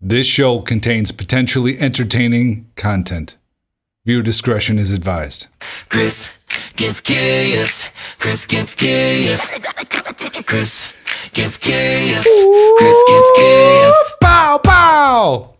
This show contains potentially entertaining content. Viewer discretion is advised. Chris gets curious. Chris gets curious. Chris gets curious. Chris gets curious. Pow, pow!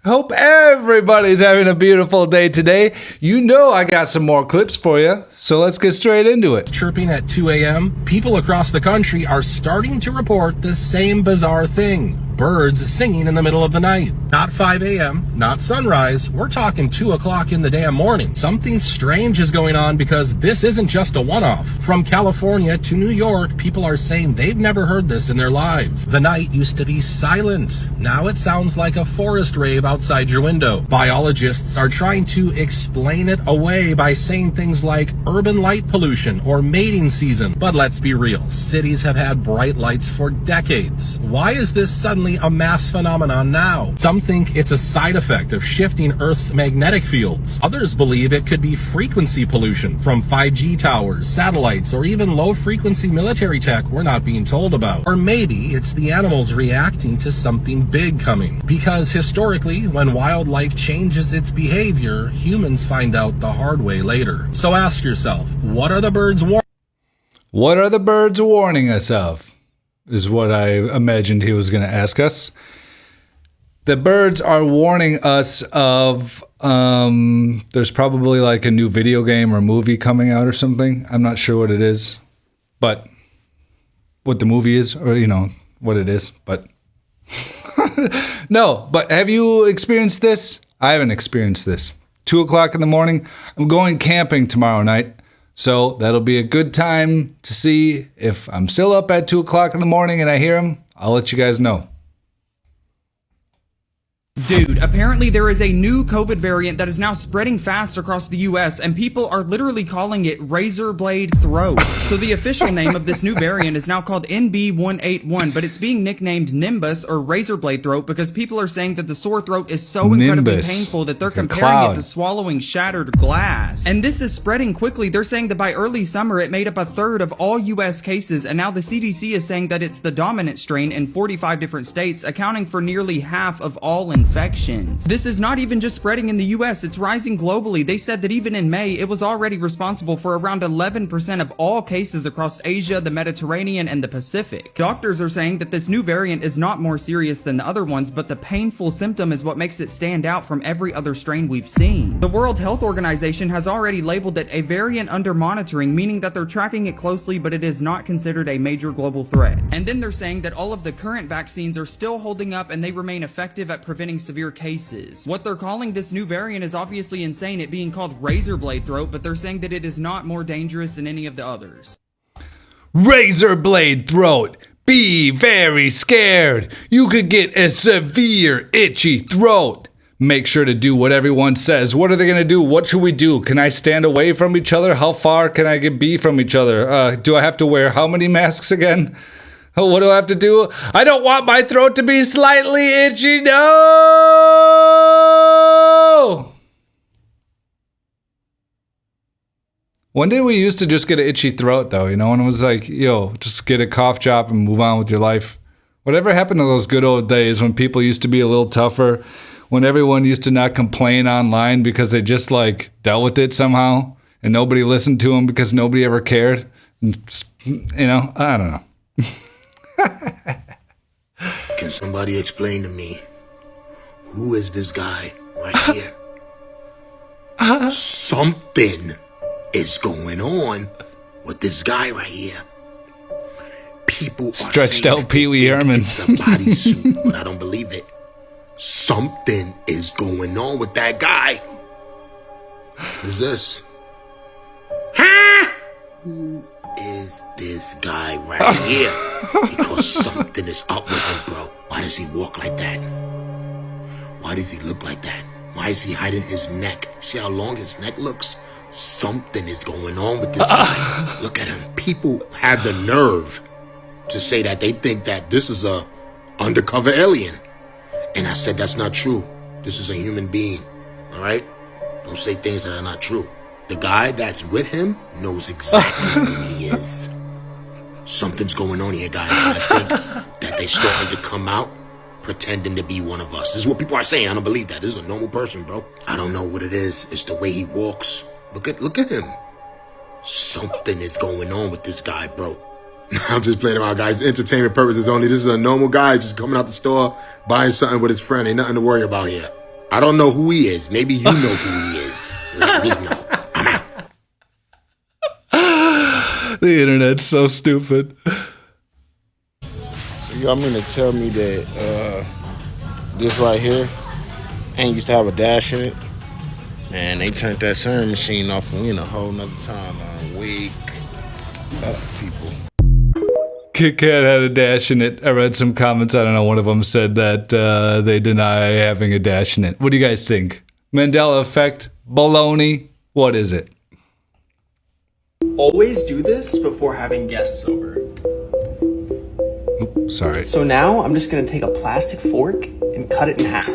Hope everybody's having a beautiful day today. You know I got some more clips for you, so let's get straight into it. Chirping at 2 a.m., people across the country are starting to report the same bizarre thing. Birds singing in the middle of the night. Not 5 a.m., not sunrise, we're talking 2 o'clock in the damn morning. Something strange is going on because this isn't just a one-off. From California to New York, people are saying they've never heard this in their lives. The night used to be silent. Now it sounds like a forest rave outside your window. Biologists are trying to explain it away by saying things like urban light pollution or mating season. But let's be real, cities have had bright lights for decades. Why is this suddenly a mass phenomenon now? Some think it's a side effect of shifting Earth's magnetic fields. Others believe it could be frequency pollution from 5G towers, satellites, or even low-frequency military tech we're not being told about. Or maybe it's the animals reacting to something big coming. Because historically, when wildlife changes its behavior, humans find out the hard way later. So ask yourself, what are the birds What are the birds warning us of? Is what I imagined he was going to ask us. The birds are warning us of, there's probably like a new video game or movie coming out or something. I'm not sure what it is, but what the movie is, or, you know, what it is, but no, but have you experienced this? I haven't experienced this. 2 o'clock in the morning, I'm going camping tomorrow night. So that'll be a good time to see if I'm still up at 2 o'clock in the morning and I hear him. I'll let you guys know. Dude, apparently there is a new COVID variant that is now spreading fast across the US, and people are literally calling it razor blade throat. So the official name of this new variant is now called NB.181, but it's being nicknamed Nimbus or razor blade throat because people are saying that the sore throat is so incredibly painful that they're comparing it to swallowing shattered glass. And this is spreading quickly. They're saying that by early summer it made up a third of all US cases, and now the CDC is saying that it's the dominant strain in 45 different states, accounting for nearly half of all infections. This is not even just spreading in the US, it's rising globally. They said that even in May, it was already responsible for around 11% of all cases across Asia, the Mediterranean, and the Pacific. Doctors are saying that this new variant is not more serious than the other ones, but the painful symptom is what makes it stand out from every other strain we've seen. The World Health Organization has already labeled it a variant under monitoring, meaning that they're tracking it closely, but it is not considered a major global threat. And then they're saying that all of the current vaccines are still holding up and they remain effective at preventing severe cases. What they're calling this new variant is obviously insane, it being called razor blade throat, but they're saying that it is not more dangerous than any of the others. Razor blade throat. Be very scared. You could get a severe itchy throat. Make sure to do what everyone says. What are they going to do? What should we do? Can I stand away from each other? How far can I be from each other? Do I have to wear how many masks again? What do I have to do? I don't want my throat to be slightly itchy. No! When did we used to just get an itchy throat, though? You know, when it was like, yo, just get a cough drop and move on with your life. Whatever happened to those good old days when people used to be a little tougher, when everyone used to not complain online because they just, like, dealt with it somehow, and nobody listened to them because nobody ever cared? And, you know, I don't know. Can somebody explain to me, who is this guy right here? Something is going on with this guy right here. People are stretched saying out Pee Wee Herman. it's a bodysuit, but I don't believe it. Something is going on with that guy. Who's this? Huh? Who is this guy right here? Because something is up with him, bro. Why does he walk like that? Why does he look like that? Why is he hiding his neck? See how long his neck looks? Something is going on with this guy. Look at him. People have the nerve to say that they think that this is a undercover alien. And I said that's not true. This is a human being. All right? Don't say things that are not true. The guy that's with him knows exactly who he is. Something's going on here, guys. And I think that they're starting to come out pretending to be one of us. This is what people are saying. I don't believe that. This is a normal person, bro. I don't know what it is. It's the way he walks. Look at him. Something is going on with this guy, bro. I'm just playing around, guys. Entertainment purposes only. This is a normal guy just coming out the store, buying something with his friend. Ain't nothing to worry about here. I don't know who he is. Maybe you know who he is. Let me know. I'm out. The internet's so stupid. So y'all mean to tell me that this right here ain't used to have a dash in it? Man, they turned that sewing machine off and we in a whole nother timeline. Wake up, people. Kit Kat had a dash in it. I read some comments. I don't know. One of them said that they deny having a dash in it. What do you guys think? Mandela effect? Baloney? What is it? Always do this before having guests over. Oops, sorry. So now I'm just gonna take a plastic fork and cut it in half.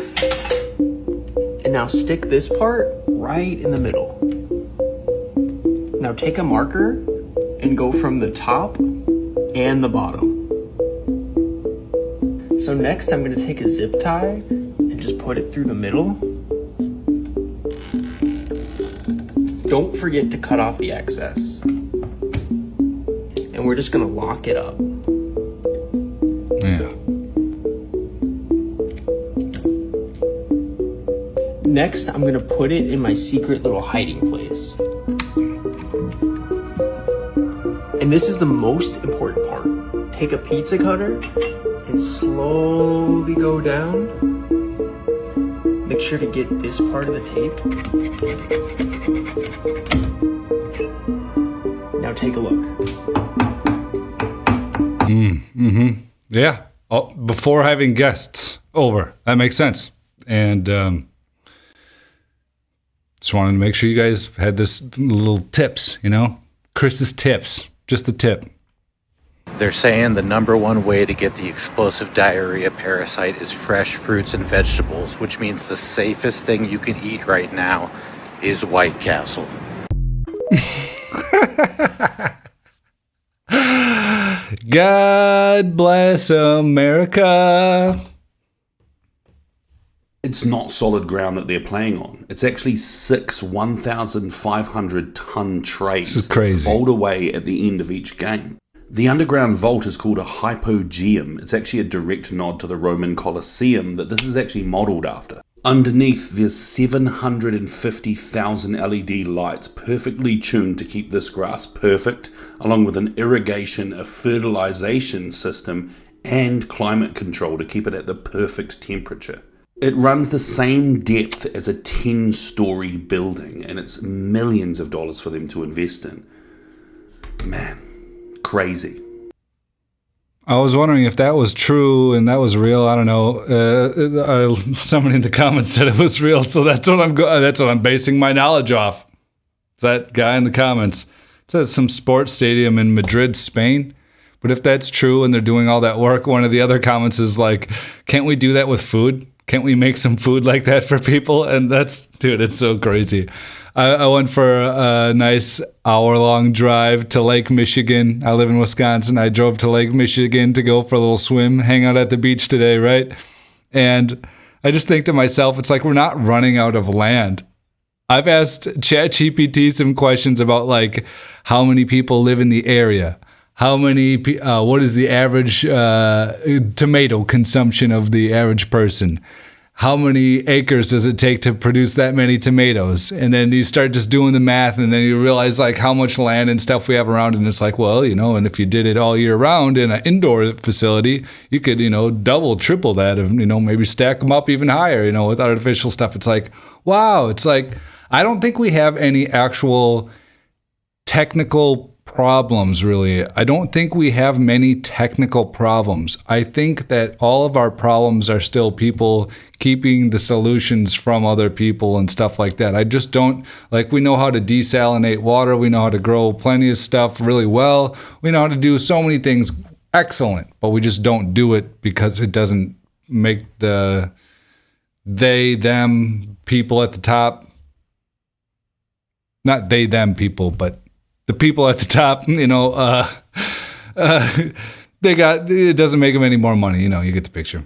And now stick this part right in the middle. Now take a marker and go from the top and the bottom. So next I'm gonna take a zip tie and just put it through the middle. Don't forget to cut off the excess. And we're just gonna lock it up. Yeah. Next, I'm gonna put it in my secret little hiding place. And this is the most important part. Take a pizza cutter and slowly go down. Make sure to get this part of the tape. Now take a look. Yeah. Oh, before having guests over. That makes sense. And just wanted to make sure you guys had this little tips, you know? Chris's tips. Just the tip. They're saying the number one way to get the explosive diarrhea parasite is fresh fruits and vegetables, which means the safest thing you can eat right now is White Castle. God bless America. It's not solid ground that they're playing on. It's actually 6 1,500-ton trays This is crazy. that fold away at the end of each game. The underground vault is called a hypogeum. It's actually a direct nod to the Roman Colosseum that this is actually modelled after. Underneath, there's 750,000 LED lights perfectly tuned to keep this grass perfect, along with an irrigation, a fertilization system, and climate control to keep it at the perfect temperature. It runs the same depth as a 10-story building, and it's millions of dollars for them to invest in. Man, crazy. I was wondering if that was true and that was real. I don't know. Somebody in the comments said it was real, so that's what I'm basing my knowledge off. It's that guy in the comments. It says some sports stadium in Madrid, Spain. But if that's true and they're doing all that work, one of the other comments is like, can't we do that with food? Can't we make some food like that for people? And that's, dude, it's so crazy. I went for a nice hour-long drive to Lake Michigan. I live in Wisconsin. I drove to Lake Michigan to go for a little swim, hang out at the beach today, right? And I just think to myself, it's like we're not running out of land. I've asked ChatGPT some questions about like how many people live in the area. What is the average tomato consumption of the average person? How many acres does it take to produce that many tomatoes? And then you start just doing the math, and then you realize like how much land and stuff we have around, and it's like, well, you know, and if you did it all year round in an indoor facility, you could, you know, double, triple that, and, you know, maybe stack them up even higher, you know, with artificial stuff. It's like, wow, it's like, I don't think we have any actual technical problems, really. I don't think we have many technical problems. I think that all of our problems are still people keeping the solutions from other people and stuff like that. I just don't, like, we know how to desalinate water. We know how to grow plenty of stuff really well. We know how to do so many things excellent, but we just don't do it because it doesn't make the they, them people at the top, not they, them people, but the people at the top, you know, it doesn't make them any more money. You know, you get the picture.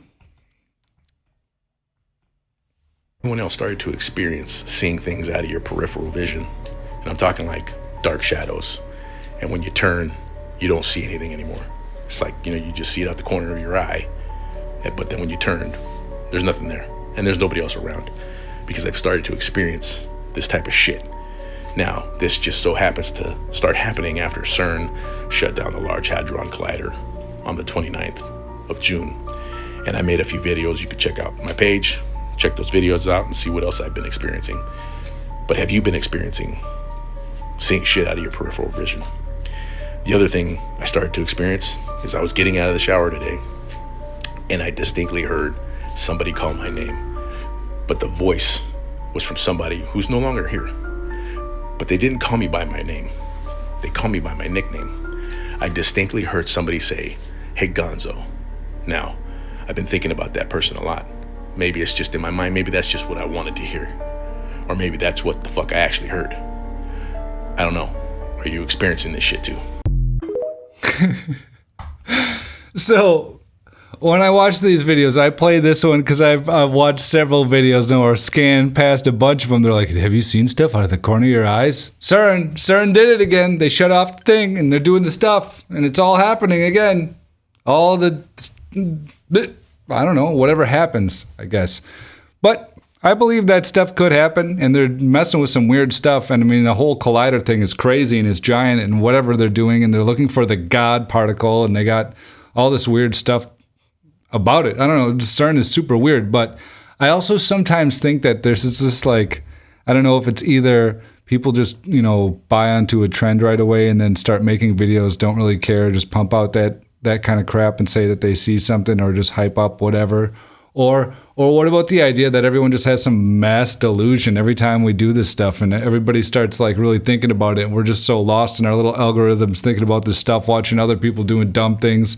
everyone else started to experience seeing things out of your peripheral vision. And I'm talking like dark shadows. And when you turn, you don't see anything anymore. It's like, you just see it out the corner of your eye. But then when you turn, there's nothing there. And there's nobody else around. Because I've started to experience this type of shit. Now, this just so happens to start happening after CERN shut down the Large Hadron Collider on the 29th of June. And I made a few videos. You could check out my page, check those videos out and see what else I've been experiencing. But have you been experiencing seeing shit out of your peripheral vision? The other thing I started to experience is I was getting out of the shower today and I distinctly heard somebody call my name. But the voice was from somebody who's no longer here. But they didn't call me by my name. They called me by my nickname. I distinctly heard somebody say, "Hey, Gonzo." Now, I've been thinking about that person a lot. Maybe it's just in my mind. Maybe that's just what I wanted to hear. Or maybe that's what the fuck I actually heard. I don't know. Are you experiencing this shit too? So, when I watch these videos, I play this one because I've watched several videos now or scanned past a bunch of them. They're like, have you seen stuff out of the corner of your eyes? CERN did it again. They shut off the thing and they're doing the stuff and it's all happening again. All the, I don't know, whatever happens, I guess. But I believe that stuff could happen and they're messing with some weird stuff. And I mean, the whole collider thing is crazy and it's giant and whatever they're doing. And they're looking for the God particle and they got all this weird stuff about it. I don't know, CERN is super weird, but I also sometimes think that there's this like, I don't know if it's either people just, buy onto a trend right away and then start making videos, don't really care, just pump out that kind of crap and say that they see something or just hype up whatever. Or what about the idea that everyone just has some mass delusion every time we do this stuff and everybody starts like really thinking about it and we're just so lost in our little algorithms thinking about this stuff, watching other people doing dumb things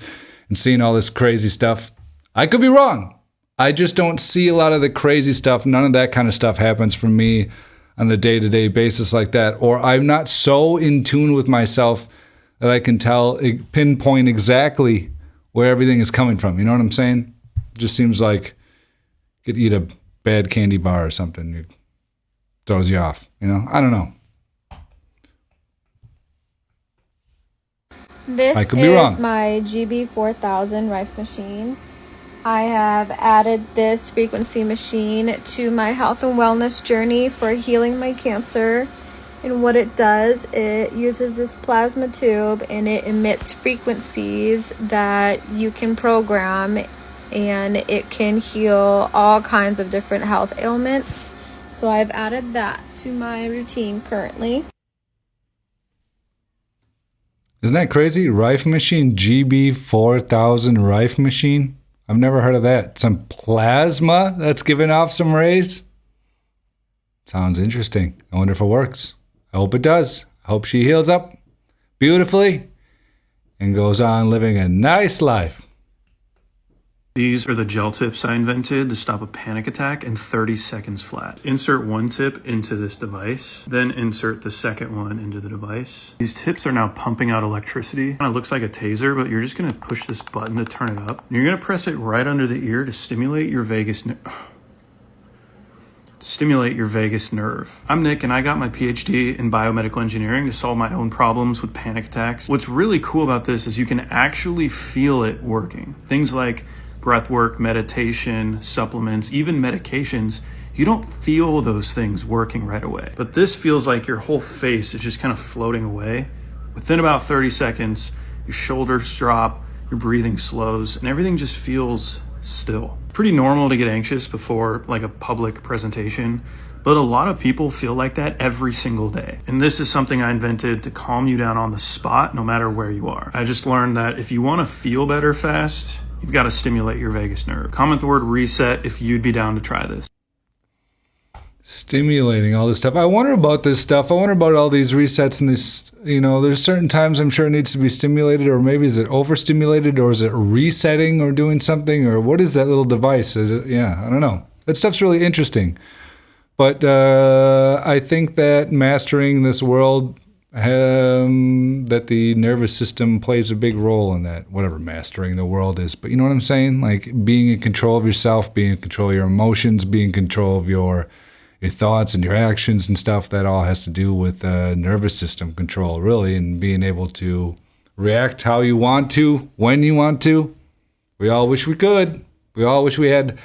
and seeing all this crazy stuff. I could be wrong. I just don't see a lot of the crazy stuff. None of that kind of stuff happens for me on a day-to-day basis like that. Or I'm not so in tune with myself that I can pinpoint exactly where everything is coming from. You know what I'm saying? It just seems like you could eat a bad candy bar or something. It throws you off. I don't know. This I could be wrong. is my GB4000 Rife machine. I have added this frequency machine to my health and wellness journey for healing my cancer. And what it does, it uses this plasma tube and it emits frequencies that you can program and it can heal all kinds of different health ailments. So I've added that to my routine currently. Isn't that crazy? Rife machine, GB4000 Rife machine? I've never heard of that. Some plasma that's giving off some rays? Sounds interesting. I wonder if it works. I hope it does. I hope she heals up beautifully and goes on living a nice life. These are the gel tips I invented to stop a panic attack in 30 seconds flat. Insert one tip into this device, then insert the second one into the device. These tips are now pumping out electricity. It looks like a taser, but you're just gonna push this button to turn it up. And you're gonna press it right under the ear to stimulate your vagus nerve. I'm Nick and I got my PhD in biomedical engineering to solve my own problems with panic attacks. What's really cool about this is you can actually feel it working. Things like breath work, meditation, supplements, even medications, you don't feel those things working right away. But this feels like your whole face is just kind of floating away. Within about 30 seconds, your shoulders drop, your breathing slows, and everything just feels still. Pretty normal to get anxious before like a public presentation, but a lot of people feel like that every single day. And this is something I invented to calm you down on the spot, no matter where you are. I just learned that if you want to feel better fast, you've got to stimulate your vagus nerve. Comment the word reset if you'd be down to try this. Stimulating all this stuff. I wonder about this stuff. I wonder about all these resets and this, there's certain times I'm sure it needs to be stimulated, or maybe is it overstimulated, or is it resetting or doing something, or what is that little device? Is it, I don't know. That stuff's really interesting. But I think that mastering this world that the nervous system plays a big role in that, whatever mastering the world is. But you know what I'm saying? Like being in control of yourself, being in control of your emotions, being in control of your thoughts and your actions and stuff, that all has to do with nervous system control, really, and being able to react how you want to, when you want to. We all wish we could. We all wish we had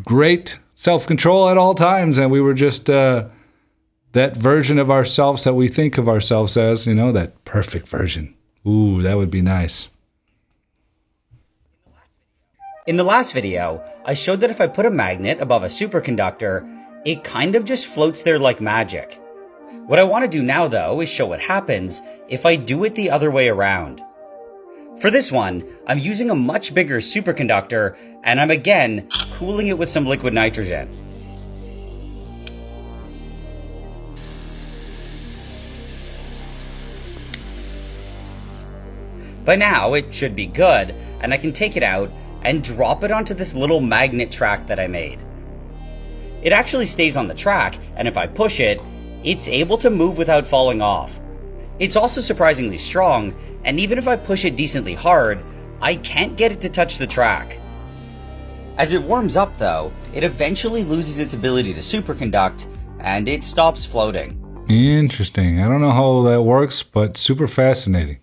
great self-control at all times, and we were just that version of ourselves that we think of ourselves as, you know, that perfect version. Ooh, that would be nice. In the last video, I showed that if I put a magnet above a superconductor, it kind of just floats there like magic. What I want to do now, though, is show what happens if I do it the other way around. For this one, I'm using a much bigger superconductor, and I'm again cooling it with some liquid nitrogen. By now, it should be good, and I can take it out and drop it onto this little magnet track that I made. It actually stays on the track, and if I push it, it's able to move without falling off. It's also surprisingly strong, and even if I push it decently hard, I can't get it to touch the track. As it warms up though, it eventually loses its ability to superconduct, and it stops floating. Interesting. I don't know how that works, but super fascinating.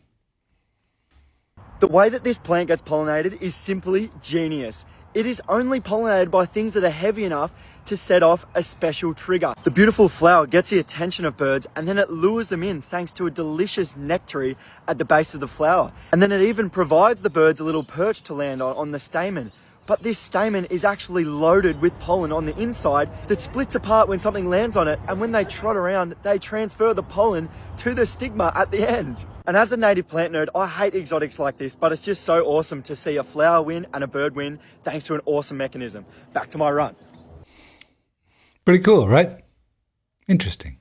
The way that this plant gets pollinated is simply genius. It is only pollinated by things that are heavy enough to set off a special trigger. The beautiful flower gets the attention of birds, and then it lures them in thanks to a delicious nectary at the base of the flower. And then it even provides the birds a little perch to land on the stamen. But this stamen is actually loaded with pollen on the inside that splits apart when something lands on it, and when they trot around, they transfer the pollen to the stigma at the end. And as a native plant nerd, I hate exotics like this, but it's just so awesome to see a flower win and a bird win thanks to an awesome mechanism. Back to my run. Pretty cool, right? Interesting.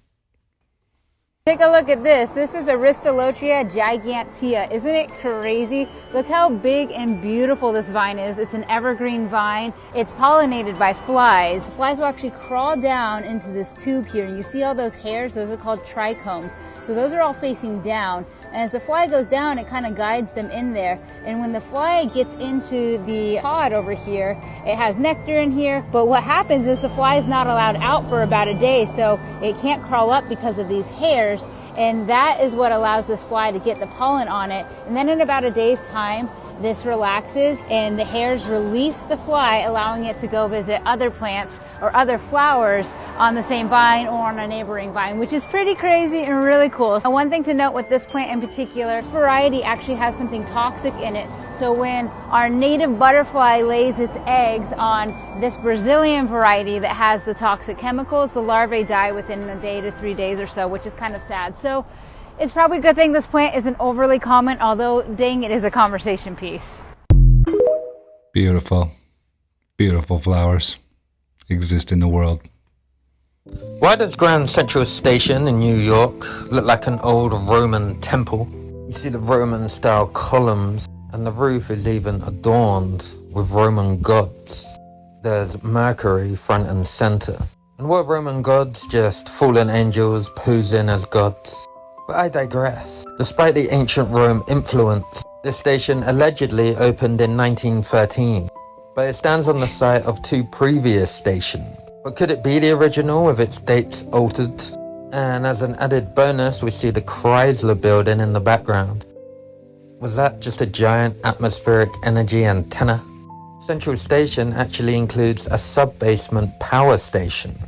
Take a look at this. This is Aristolochia gigantea. Isn't it crazy? Look how big and beautiful this vine is. It's an evergreen vine. It's pollinated by flies. Flies will actually crawl down into this tube here. You see all those hairs? Those are called trichomes. So those are all facing down. And as the fly goes down, it kind of guides them in there. And when the fly gets into the pod over here, it has nectar in here. But what happens is the fly is not allowed out for about a day. So it can't crawl up because of these hairs. And that is what allows this fly to get the pollen on it. And then in about a day's time, this relaxes and the hairs release the fly, allowing it to go visit other plants or other flowers on the same vine or on a neighboring vine, which is pretty crazy and really cool. So one thing to note with this plant in particular, this variety actually has something toxic in it. So when our native butterfly lays its eggs on this Brazilian variety that has the toxic chemicals, the larvae die within a day to 3 days or so, which is kind of sad. So it's probably a good thing this plant isn't overly common, although dang, it is a conversation piece. Beautiful. Beautiful flowers exist in the world. Why does Grand Central Station in New York look like an old Roman temple? You see the Roman style columns, and the roof is even adorned with Roman gods. There's Mercury front and center. And were Roman gods just fallen angels posing as gods? But I digress. Despite the ancient Rome influence, this station allegedly opened in 1913, but it stands on the site of 2 previous stations. But could it be the original with its dates altered? And as an added bonus, we see the Chrysler building in the background. Was that just a giant atmospheric energy antenna? Central Station actually includes a sub-basement power station.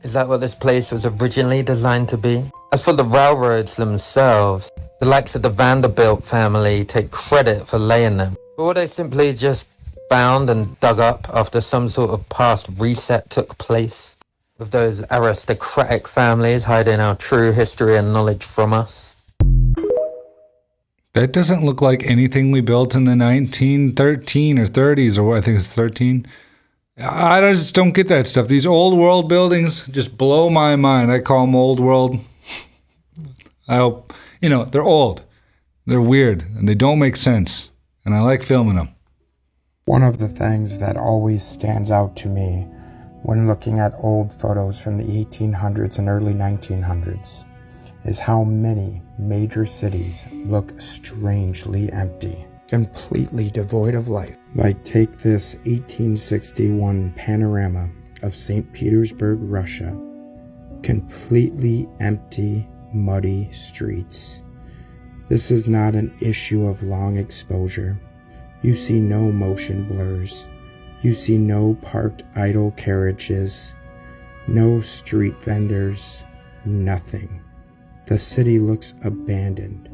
Is that what this place was originally designed to be? As for the railroads themselves, the likes of the Vanderbilt family take credit for laying them. But were they simply just found and dug up after some sort of past reset took place? With those aristocratic families hiding our true history and knowledge from us? That doesn't look like anything we built in the 1913 or 30s, or I think it's 13. I just don't get that stuff. These old world buildings just blow my mind. I call them old world. I hope, they're old. They're weird and they don't make sense. And I like filming them. One of the things that always stands out to me when looking at old photos from the 1800s and early 1900s is how many major cities look strangely empty, completely devoid of life. Like take this 1861 panorama of St. Petersburg, Russia. Completely empty, muddy streets. This is not an issue of long exposure. You see no motion blurs. You see no parked idle carriages. No street vendors. Nothing. The city looks abandoned,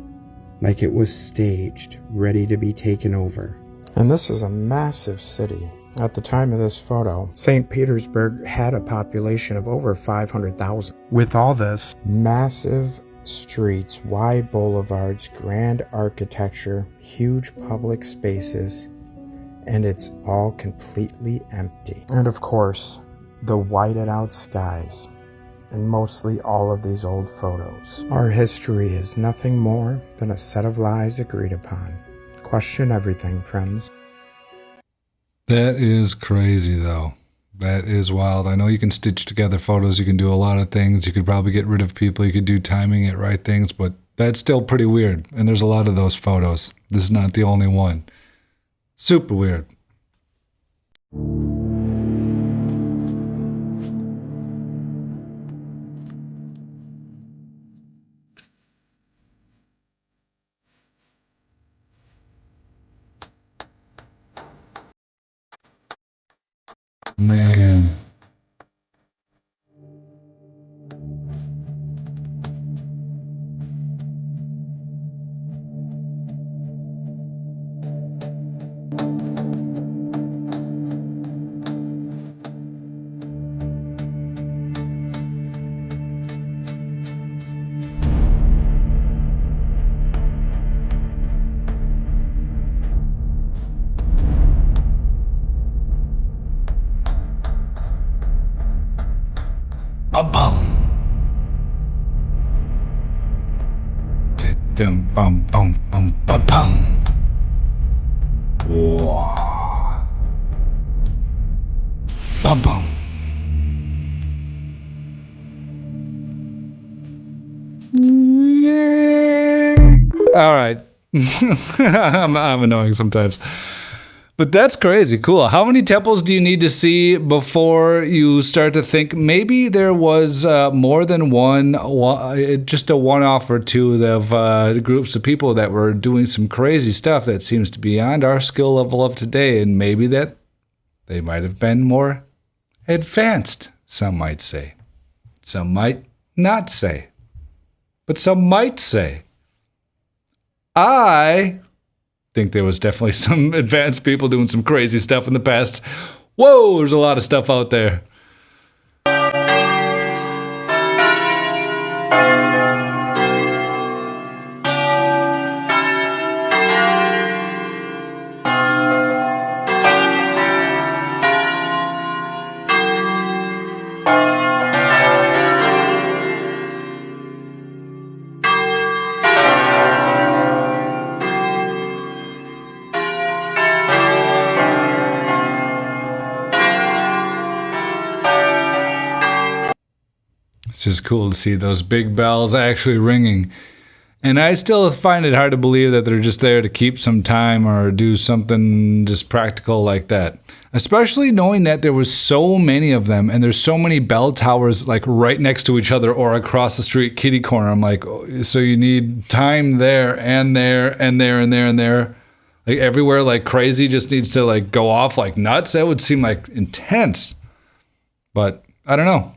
like it was staged, ready to be taken over. And this is a massive city. At the time of this photo, St. Petersburg had a population of over 500,000. With all this, massive streets, wide boulevards, grand architecture, huge public spaces, and it's all completely empty. And of course, the whited out skies. In mostly all of these old photos. Our history is nothing more than a set of lies agreed upon. Question everything, friends. That is crazy, though. That is wild. I know you can stitch together photos. You can do a lot of things. You could probably get rid of people. You could do timing it right things, but that's still pretty weird. And there's a lot of those photos. This is not the only one. Super weird. Man. Bum. Dum bum bum bum bum bum. Whoa. Bum bum. All right. I'm annoying sometimes. But that's crazy cool. How many temples do you need to see before you start to think maybe there was more than one, just a one-off or two of groups of people that were doing some crazy stuff that seems to be beyond our skill level of today, and maybe that they might have been more advanced, some might say. Some might not say. But some might say. I think there was definitely some advanced people doing some crazy stuff in the past. Whoa, there's a lot of stuff out there. It's just cool to see those big bells actually ringing. And I still find it hard to believe that they're just there to keep some time or do something just practical like that. Especially knowing that there was so many of them and there's so many bell towers like right next to each other or across the street kitty corner. I'm like, so you need time there and there and there and there and there. Like everywhere like crazy just needs to like go off like nuts. That would seem like intense. But I don't know.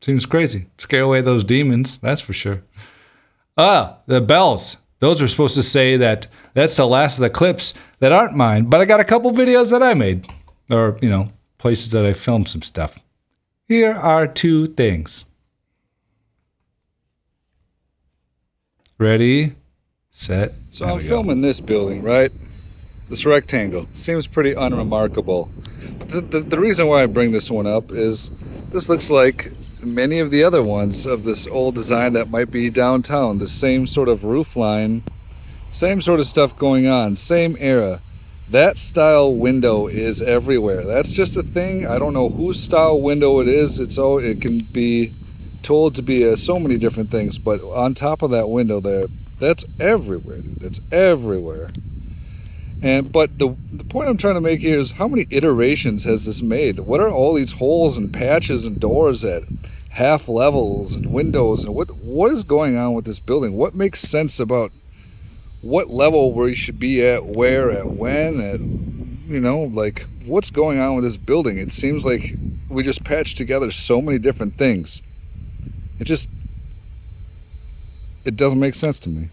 Seems crazy. Scare away those demons, that's for sure. The bells. Those are supposed to say that that's the last of the clips that aren't mine, but I got a couple videos that I made. Or, places that I filmed some stuff. Here are two things. Ready, set. So I'm filming this building, right? This rectangle. Seems pretty unremarkable. But the reason why I bring this one up is this looks like many of the other ones of this old design that might be downtown. The same sort of roof line, same sort of stuff going on, same era. That style window is everywhere. That's just a thing. I don't know whose style window it is. It can be told to be so many different things, but on top of that window there, that's everywhere, dude. That's everywhere. But the point I'm trying to make here is, how many iterations has this made? What are all these holes and patches and doors at half levels and windows, and what is going on with this building? What makes sense about what level we should be at, where, at when, at, you know, like, what's going on with this building? It seems like we just patched together so many different things. It doesn't make sense to me.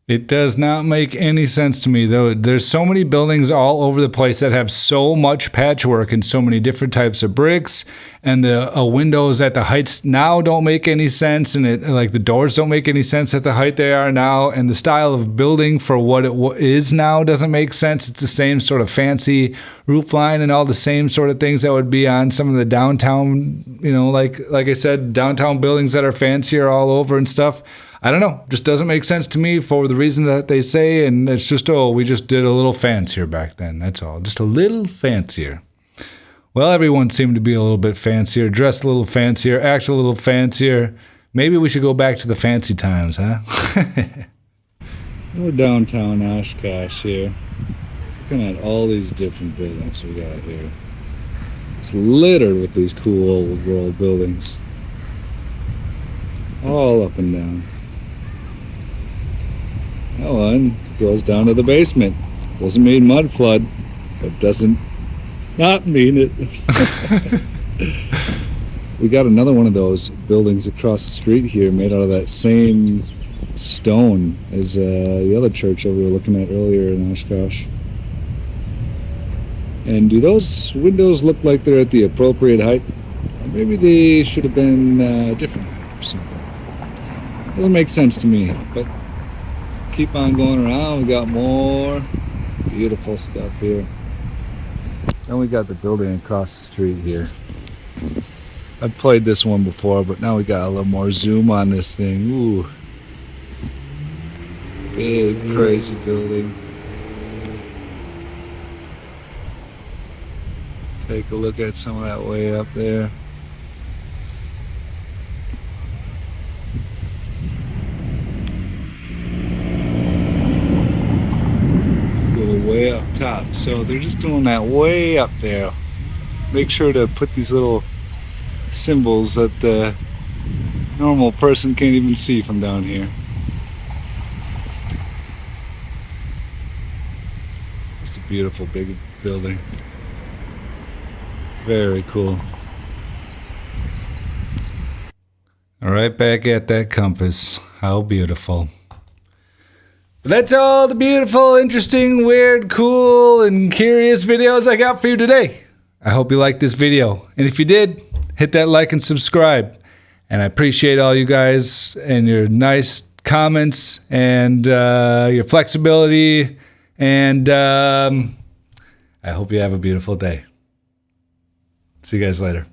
It does not make any sense to me, though. There's so many buildings all over the place that have so much patchwork and so many different types of bricks, and the windows at the heights now don't make any sense, and like the doors don't make any sense at the height they are now, and the style of building for what it is now doesn't make sense. It's the same sort of fancy roof line and all the same sort of things that would be on some of the downtown, you know, like I said, downtown buildings that are fancier all over and stuff. I don't know, just doesn't make sense to me for the reason that they say, and it's just, oh, we just did a little fancier back then, that's all, just a little fancier. Well, everyone seemed to be a little bit fancier, dressed a little fancier, act a little fancier. Maybe we should go back to the fancy times, huh? We're downtown Oshkosh here, looking at all these different buildings we got here. It's littered with these cool old world buildings, all up and down. That one goes down to the basement. Doesn't mean mud flood, but doesn't not mean it. We got another one of those buildings across the street here, made out of that same stone as the other church that we were looking at earlier in Oshkosh. And do those windows look like they're at the appropriate height? Maybe they should have been different or something. Doesn't make sense to me, but keep on going around. We got more beautiful stuff here. Then we got the building across the street here. I've played this one before, but now we got a little more zoom on this thing. Ooh. Big, crazy building. Take a look at some of that way up there. Way up top, so they're just doing that way up there. Make sure to put these little symbols that the normal person can't even see from down here. Just a beautiful big building. Very cool. All right, back at that compass. How beautiful. That's all the beautiful, interesting, weird, cool, and curious videos I got for you today. I hope you liked this video. And if you did, hit that like and subscribe. And I appreciate all you guys and your nice comments and your flexibility. And I hope you have a beautiful day. See you guys later.